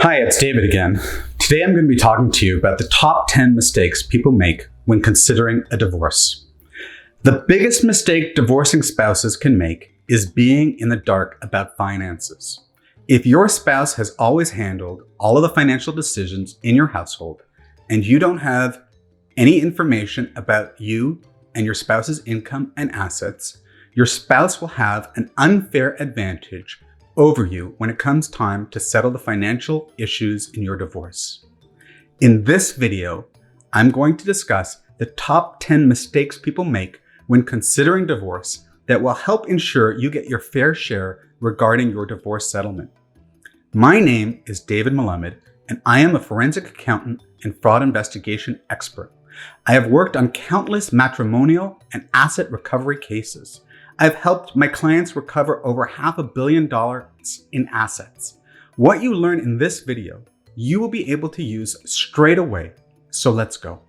Hi, it's David again. Today I'm going to be talking to you about the top 10 mistakes people make when considering a divorce. The biggest mistake divorcing spouses can make is being in the dark about finances. If your spouse has always handled all of the financial decisions in your household and you don't have any information about you and your spouse's income and assets, your spouse will have an unfair advantage over you when it comes time to settle the financial issues in your divorce. In this video, I'm going to discuss the top 10 mistakes people make when considering divorce that will help ensure you get your fair share regarding your divorce settlement. My name is David Melamed, and I am a forensic accountant and fraud investigation expert. I have worked on countless matrimonial and asset recovery cases. I've helped my clients recover over $500 million in assets. What you learn in this video, you will be able to use straight away. So let's go.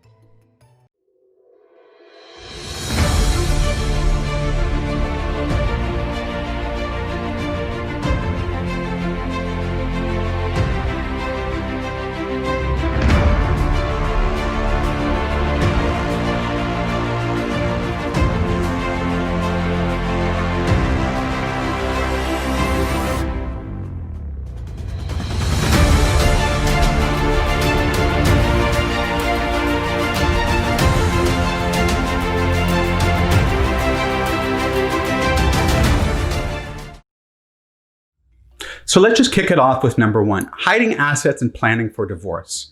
So let's just kick it off with number one, hiding assets and planning for divorce.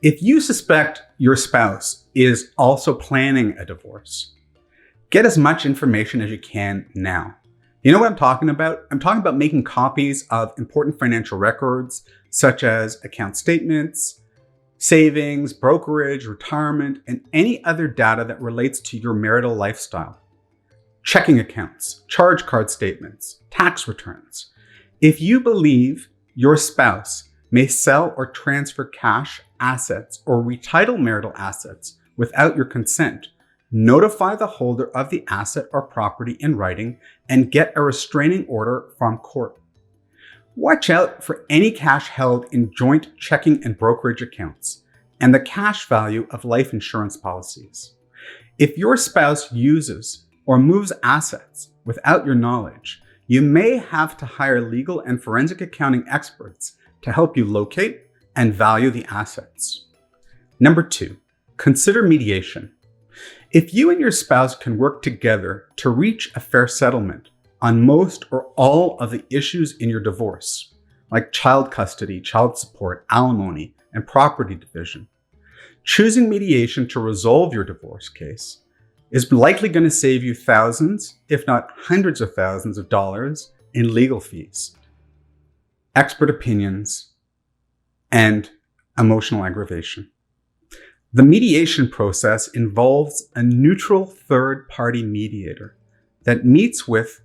If you suspect your spouse is also planning a divorce, get as much information as you can now. You know what I'm talking about? I'm talking about making copies of important financial records, such as account statements, savings, brokerage, retirement, and any other data that relates to your marital lifestyle. Checking accounts, charge card statements, tax returns. If you believe your spouse may sell or transfer cash, assets, or retitle marital assets without your consent, notify the holder of the asset or property in writing and get a restraining order from court. Watch out for any cash held in joint checking and brokerage accounts and the cash value of life insurance policies. If your spouse uses or moves assets without your knowledge, you may have to hire legal and forensic accounting experts to help you locate and value the assets. Number two, consider mediation. If you and your spouse can work together to reach a fair settlement on most or all of the issues in your divorce, like child custody, child support, alimony, and property division, choosing mediation to resolve your divorce case is likely going to save you thousands, if not hundreds of thousands of dollars in legal fees, expert opinions, and emotional aggravation. The mediation process involves a neutral third-party mediator that meets with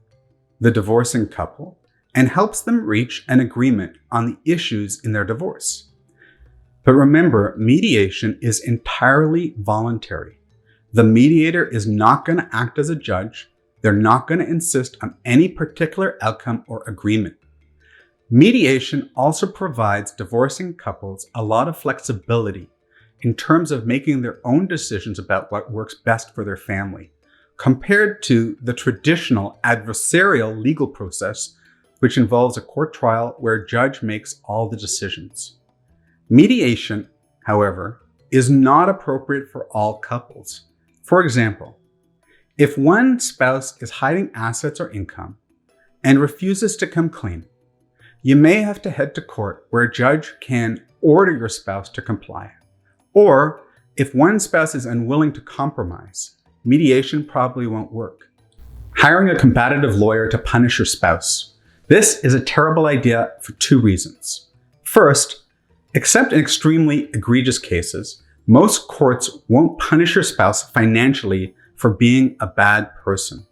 the divorcing couple and helps them reach an agreement on the issues in their divorce. But remember, mediation is entirely voluntary. The mediator is not going to act as a judge. They're not going to insist on any particular outcome or agreement. Mediation also provides divorcing couples a lot of flexibility in terms of making their own decisions about what works best for their family, compared to the traditional adversarial legal process, which involves a court trial where a judge makes all the decisions. Mediation, however, is not appropriate for all couples. For example, if one spouse is hiding assets or income and refuses to come clean, you may have to head to court where a judge can order your spouse to comply. Or if one spouse is unwilling to compromise, mediation probably won't work. Hiring a combative lawyer to punish your spouse. This is a terrible idea for two reasons. First, except in extremely egregious cases, most courts won't punish your spouse financially for being a bad person.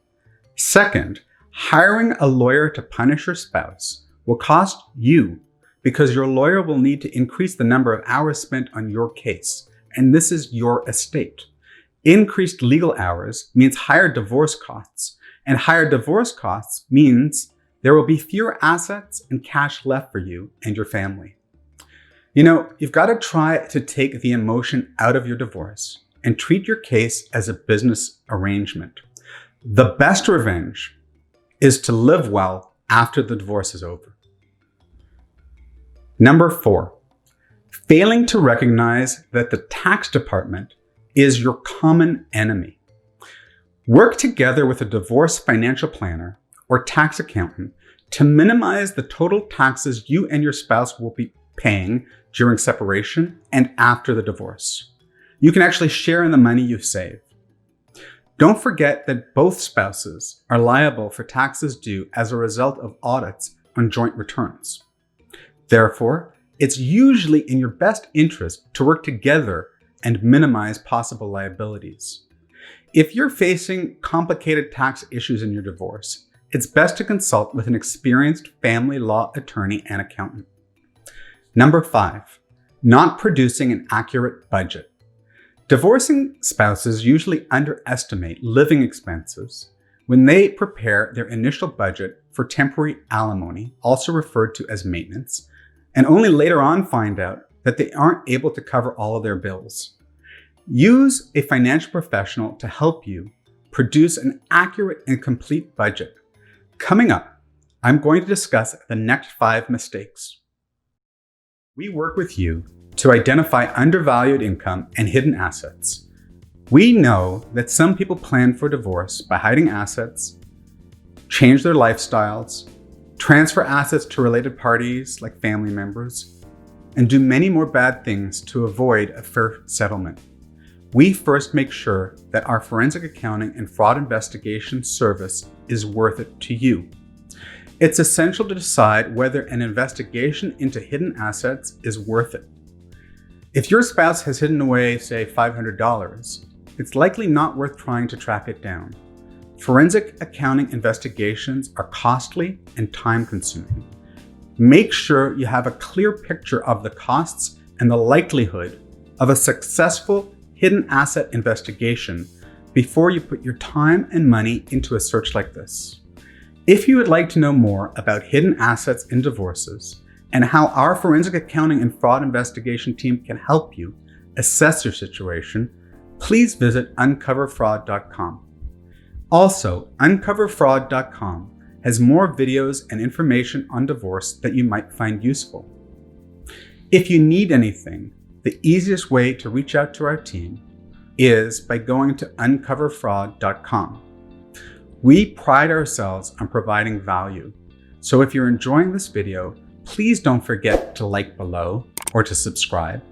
Second, hiring a lawyer to punish your spouse will cost you because your lawyer will need to increase the number of hours spent on your case, and this is your estate. Increased legal hours means higher divorce costs, and higher divorce costs means there will be fewer assets and cash left for you and your family. You've got to try to take the emotion out of your divorce and treat your case as a business arrangement. The best revenge is to live well after the divorce is over. Number 4, failing to recognize that the tax department is your common enemy. Work together with a divorce financial planner or tax accountant to minimize the total taxes you and your spouse will be paying during separation and after the divorce. You can actually share in the money you save. Don't forget that both spouses are liable for taxes due as a result of audits on joint returns. Therefore, it's usually in your best interest to work together and minimize possible liabilities. If you're facing complicated tax issues in your divorce, it's best to consult with an experienced family law attorney and accountant. Number 5, not producing an accurate budget. Divorcing spouses usually underestimate living expenses when they prepare their initial budget for temporary alimony, also referred to as maintenance, and only later on find out that they aren't able to cover all of their bills. Use a financial professional to help you produce an accurate and complete budget. Coming up, I'm going to discuss the next 5 mistakes. We work with you to identify undervalued income and hidden assets. We know that some people plan for divorce by hiding assets, change their lifestyles, transfer assets to related parties like family members, and do many more bad things to avoid a fair settlement. We first make sure that our forensic accounting and fraud investigation service is worth it to you. It's essential to decide whether an investigation into hidden assets is worth it. If your spouse has hidden away, say, $500, it's likely not worth trying to track it down. Forensic accounting investigations are costly and time-consuming. Make sure you have a clear picture of the costs and the likelihood of a successful hidden asset investigation before you put your time and money into a search like this. If you would like to know more about hidden assets in divorces and how our forensic accounting and fraud investigation team can help you assess your situation, please visit uncoverfraud.com. Also, uncoverfraud.com has more videos and information on divorce that you might find useful. If you need anything, the easiest way to reach out to our team is by going to uncoverfraud.com. We pride ourselves on providing value, so if you're enjoying this video, please don't forget to like below or to subscribe.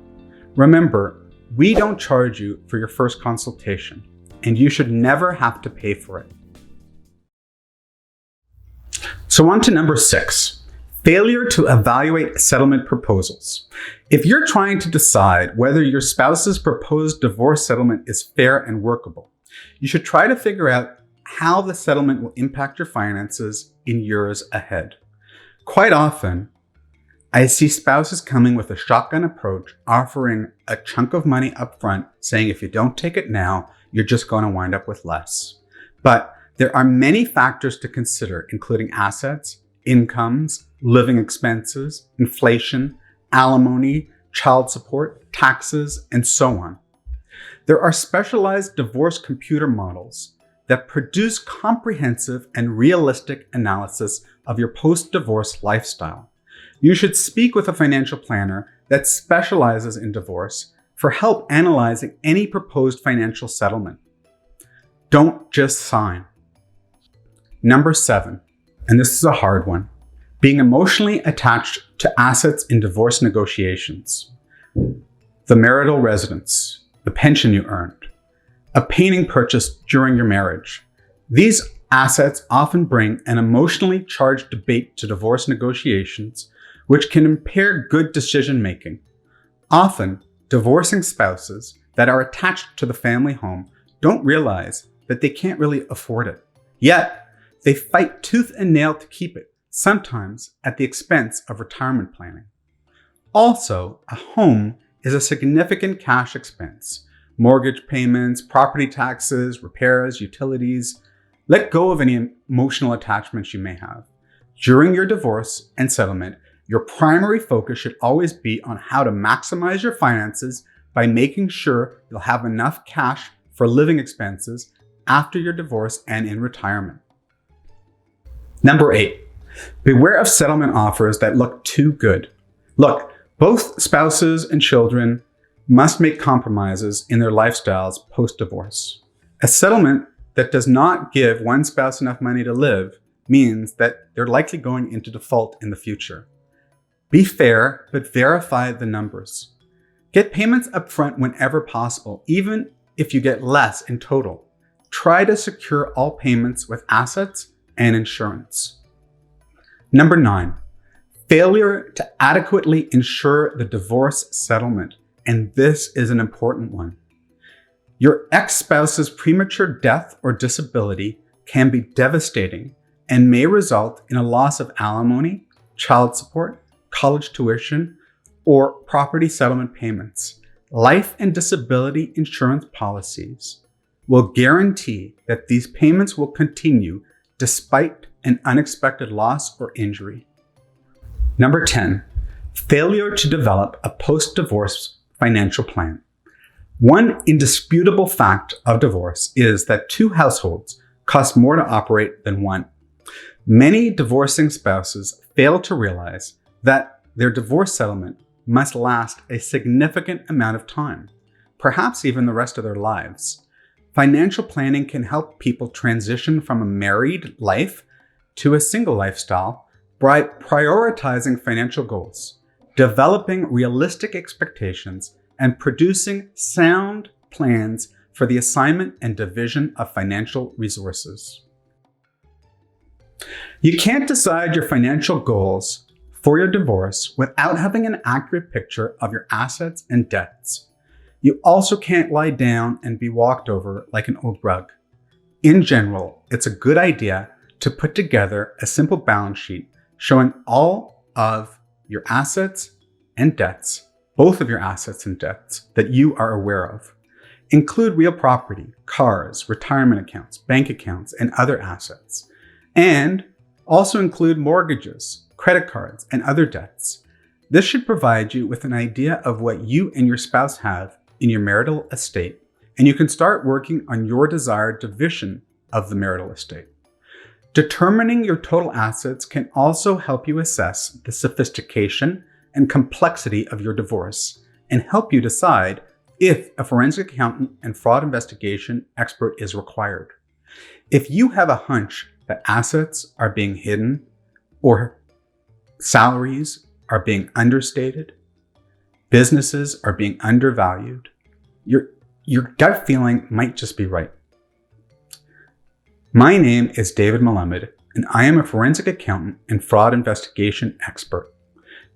Remember, we don't charge you for your first consultation, and you should never have to pay for it. So on to number 6, failure to evaluate settlement proposals. If you're trying to decide whether your spouse's proposed divorce settlement is fair and workable, you should try to figure out how the settlement will impact your finances in years ahead. Quite often, I see spouses coming with a shotgun approach, offering a chunk of money up front, saying if you don't take it now, you're just going to wind up with less. But there are many factors to consider, including assets, incomes, living expenses, inflation, alimony, child support, taxes, and so on. There are specialized divorce computer models that produce comprehensive and realistic analysis of your post-divorce lifestyle. You should speak with a financial planner that specializes in divorce for help analyzing any proposed financial settlement. Don't just sign. Number 7, and this is a hard one, being emotionally attached to assets in divorce negotiations. The marital residence, the pension you earned, a painting purchased during your marriage. These assets often bring an emotionally charged debate to divorce negotiations, which can impair good decision-making. Often, divorcing spouses that are attached to the family home don't realize that they can't really afford it. Yet, they fight tooth and nail to keep it, sometimes at the expense of retirement planning. Also, a home is a significant cash expense. Mortgage payments, property taxes, repairs, utilities. Let go of any emotional attachments you may have. During your divorce and settlement, Your primary focus should always be on how to maximize your finances by making sure you'll have enough cash for living expenses after your divorce and in retirement. Number 8, beware of settlement offers that look too good. Look, both spouses and children must make compromises in their lifestyles post-divorce. A settlement that does not give one spouse enough money to live means that they're likely going into default in the future. Be fair, but verify the numbers. Get payments upfront whenever possible, even if you get less in total. Try to secure all payments with assets and insurance. Number 9, failure to adequately insure the divorce settlement. And this is an important one. Your ex-spouse's premature death or disability can be devastating and may result in a loss of alimony, child support, college tuition, or property settlement payments. Life and disability insurance policies will guarantee that these payments will continue despite an unexpected loss or injury. Number 10, failure to develop a post-divorce financial plan. One indisputable fact of divorce is that 2 households cost more to operate than one. Many divorcing spouses fail to realize that their divorce settlement must last a significant amount of time, perhaps even the rest of their lives. Financial planning can help people transition from a married life to a single lifestyle by prioritizing financial goals, developing realistic expectations, and producing sound plans for the assignment and division of financial resources. You can't decide your financial goals for your divorce without having an accurate picture of your assets and debts. You also can't lie down and be walked over like an old rug. In general, it's a good idea to put together a simple balance sheet showing all of your assets and debts, both of your assets and debts that you are aware of. Include real property, cars, retirement accounts, bank accounts, and other assets. And also include mortgages, credit cards, and other debts. This should provide you with an idea of what you and your spouse have in your marital estate, and you can start working on your desired division of the marital estate. Determining your total assets can also help you assess the sophistication and complexity of your divorce and help you decide if a forensic accountant and fraud investigation expert is required. If you have a hunch that assets are being hidden or salaries are being understated, businesses are being undervalued, your gut feeling might just be right. My name is David Melamed, and I am a forensic accountant and fraud investigation expert.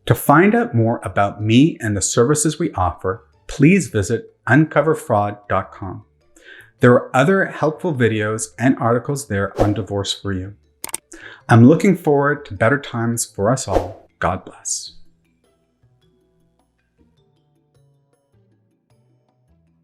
To find out more about me and the services we offer, please visit uncoverfraud.com. There are other helpful videos and articles there on divorce for you. I'm looking forward to better times for us all. God bless.